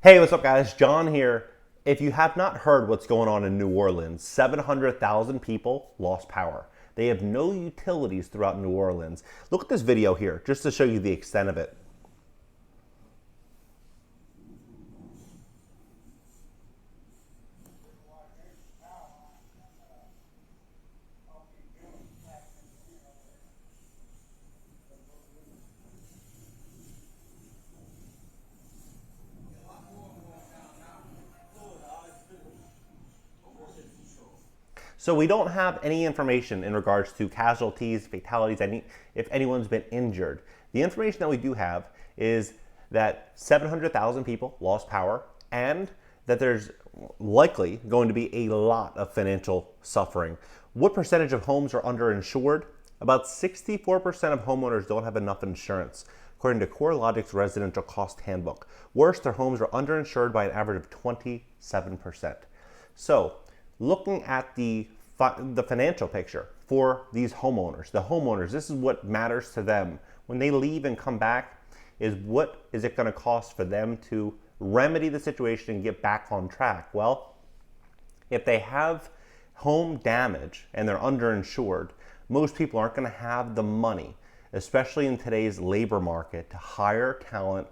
Hey, what's up guys? John here. If you have not heard what's going on in New Orleans, 700,000 people lost power. They have no utilities throughout New Orleans. Look at this video here, just to show you the extent of it. So we don't have any information in regards to casualties, fatalities, if anyone's been injured. The information that we do have is that 700,000 people lost power and that there's likely going to be a lot of financial suffering. What percentage of homes are underinsured? About 64% of homeowners don't have enough insurance, according to CoreLogic's residential cost handbook. Worse, their homes are underinsured by an average of 27%. So, looking at the financial picture for these homeowners, this is what matters to them. When they leave and come back, is what is it going to cost for them to remedy the situation and get back on track? Well, if they have home damage and they're underinsured, most people aren't going to have the money, especially in today's labor market, to hire talent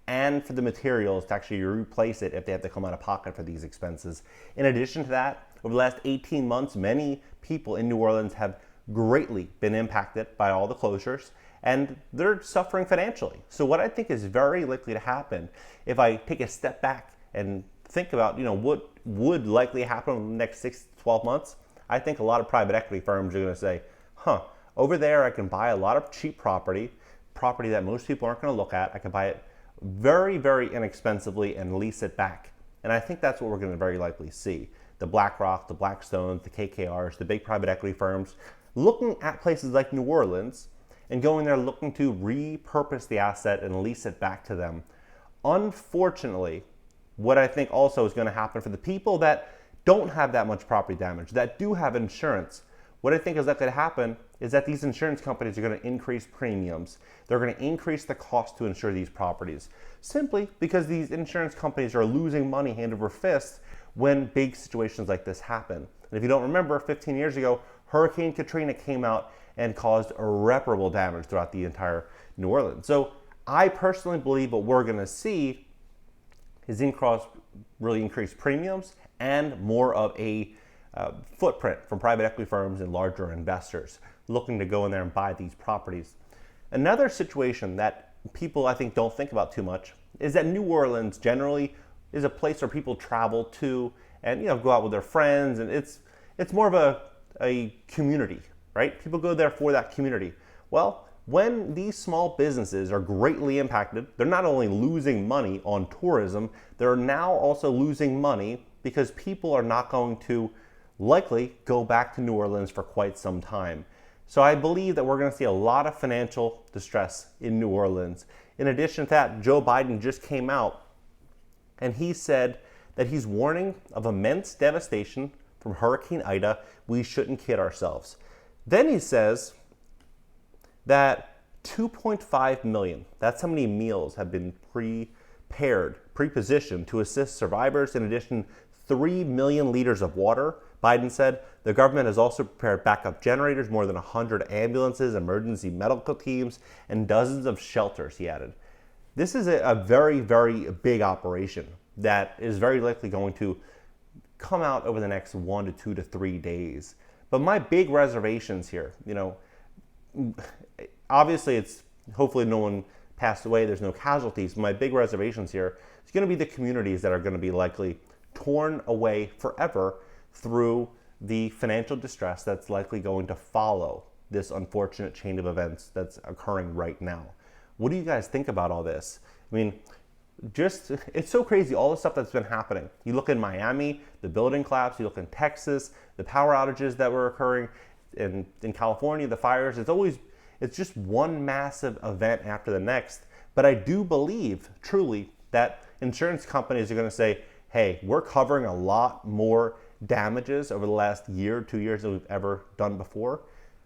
and for the materials to actually replace it if they have to come out of pocket for these expenses. In addition to that, over the last 18 months, many people in New Orleans have greatly been impacted by all the closures and they're suffering financially. So what I think is very likely to happen, if I take a step back and think about, what would likely happen in the next 6 to 12 months, I think a lot of private equity firms are going to say, over there I can buy a lot of cheap property that most people aren't going to look at. I can buy it very, very inexpensively and lease it back. And I think that's what we're going to very likely see. The BlackRock, the Blackstones, the KKRs, the big private equity firms looking at places like New Orleans and going there looking to repurpose the asset and lease it back to them. Unfortunately, what I think also is going to happen for the people that don't have that much property damage, that do have insurance, what I think is likely to happen is that these insurance companies are going to increase premiums. They're going to increase the cost to insure these properties simply because these insurance companies are losing money hand over fist when big situations like this happen. And if you don't remember, 15 years ago, Hurricane Katrina came out and caused irreparable damage throughout the entire New Orleans. So I personally believe what we're going to see is really increased premiums and more of a footprint from private equity firms and larger investors looking to go in there and buy these properties. Another situation that people I think don't think about too much is that New Orleans generally is a place where people travel to and go out with their friends, and it's more of a community, right? People go there for that community. Well, when these small businesses are greatly impacted, they're not only losing money on tourism, they're now also losing money because people are not going to likely go back to New Orleans for quite some time. So I believe that we're going to see a lot of financial distress in New Orleans. In addition to that, Joe Biden just came out and he said that he's warning of immense devastation from Hurricane Ida. We shouldn't kid ourselves. Then he says that 2.5 million, that's how many meals have been pre-positioned to assist survivors. In addition, 3 million liters of water. Biden said the government has also prepared backup generators, more than 100 ambulances, emergency medical teams, and dozens of shelters, he added. This is a very, very big operation that is very likely going to come out over the next 1 to 2 to 3 days. But my big reservations here, obviously it's hopefully no one passed away, there's no casualties. My big reservations here is going to be the communities that are going to be likely torn away forever through the financial distress that's likely going to follow this unfortunate chain of events that's occurring right now. What do you guys think about all this? I mean, it's so crazy, all the stuff that's been happening. You look in Miami, the building collapse, you look in Texas, the power outages that were occurring in California, the fires. It's just one massive event after the next. But I do believe truly that insurance companies are going to say, hey, we're covering a lot more damages over the last year, 2 years than we've ever done before.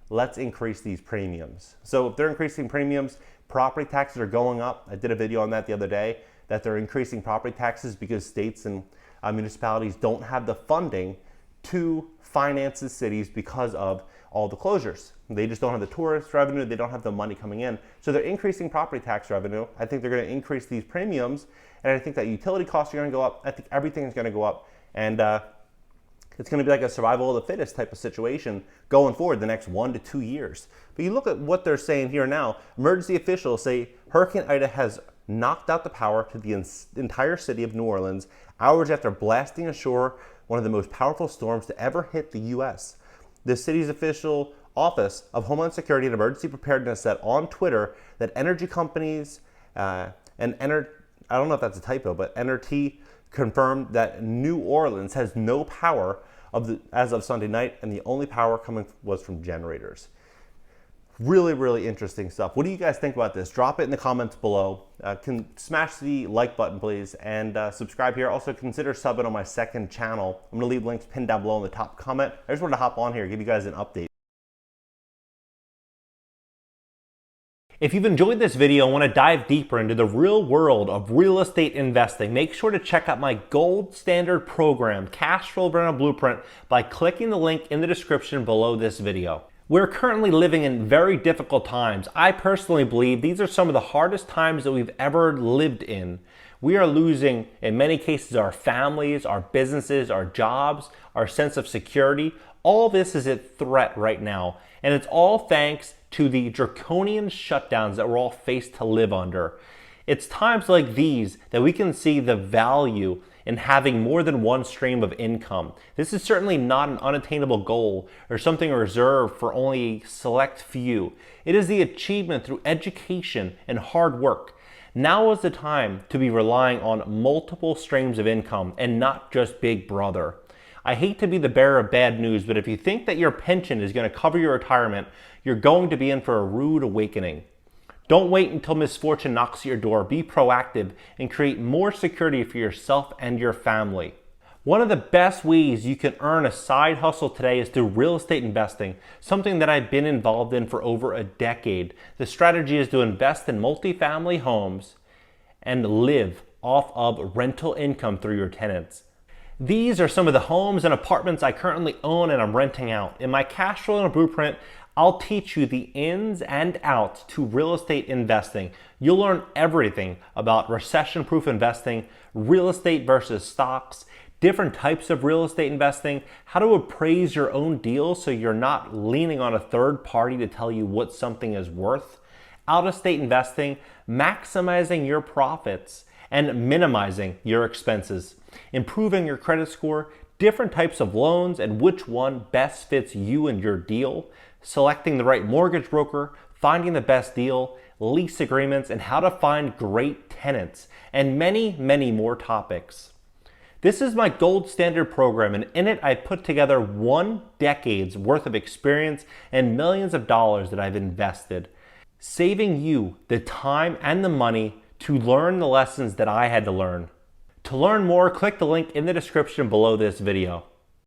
Let's increase these premiums. So if they're increasing premiums, property taxes are going up. I did a video on that the other day. that they're increasing property taxes because states and municipalities don't have the funding to finance the cities because of all the closures. They just don't have the tourist revenue, they don't have the money coming in. So they're increasing property tax revenue. I think they're going to increase these premiums, and I think that utility costs are going to go up. I think everything is going to go up, and it's going to be like a survival of the fittest type of situation going forward the next 1 to 2 years. But you look at what they're saying here now. Emergency officials say Hurricane Ida has knocked out the power to the entire city of New Orleans hours after blasting ashore one of the most powerful storms to ever hit the U.S. The city's official Office of Homeland Security and Emergency Preparedness said on Twitter that energy companies I don't know if that's a typo, but NRT confirmed that New Orleans has no power as of Sunday night, and the only power coming was from generators. Really, really interesting stuff. What do you guys think about this? Drop it in the comments below. Can smash the like button, please, and subscribe here. Also, consider subbing on my second channel. I'm going to leave links pinned down below in the top comment. I just wanted to hop on here, give you guys an update. If you've enjoyed this video and want to dive deeper into the real world of real estate investing, make sure to check out my gold standard program, Cash Flow Rental Blueprint, by clicking the link in the description below this video. We're currently living in very difficult times. I personally believe these are some of the hardest times that we've ever lived in. We are losing, in many cases, our families, our businesses, our jobs, our sense of security. All this is at threat right now, and it's all thanks to the draconian shutdowns that we're all faced to live under. It's times like these that we can see the value in having more than one stream of income. This is certainly not an unattainable goal or something reserved for only a select few. It is the achievement through education and hard work. Now is the time to be relying on multiple streams of income and not just Big Brother. I hate to be the bearer of bad news, but if you think that your pension is going to cover your retirement, you're going to be in for a rude awakening. Don't wait until misfortune knocks at your door. Be proactive and create more security for yourself and your family. One of the best ways you can earn a side hustle today is through real estate investing, something that I've been involved in for over a decade. The strategy is to invest in multifamily homes and live off of rental income through your tenants. These are some of the homes and apartments I currently own and I'm renting out. In my Cash Flow Blueprint, I'll teach you the ins and outs to real estate investing. You'll learn everything about recession-proof investing, real estate versus stocks, different types of real estate investing, how to appraise your own deals so you're not leaning on a third party to tell you what something is worth, out-of-state investing, maximizing your profits, and minimizing your expenses, improving your credit score, different types of loans and which one best fits you and your deal, selecting the right mortgage broker, finding the best deal, lease agreements, and how to find great tenants, and many, many more topics. This is my gold standard program, and in it I put together 1 decade's worth of experience and millions of dollars that I've invested, saving you the time and the money to learn the lessons that I had to learn. To learn more, click the link in the description below this video.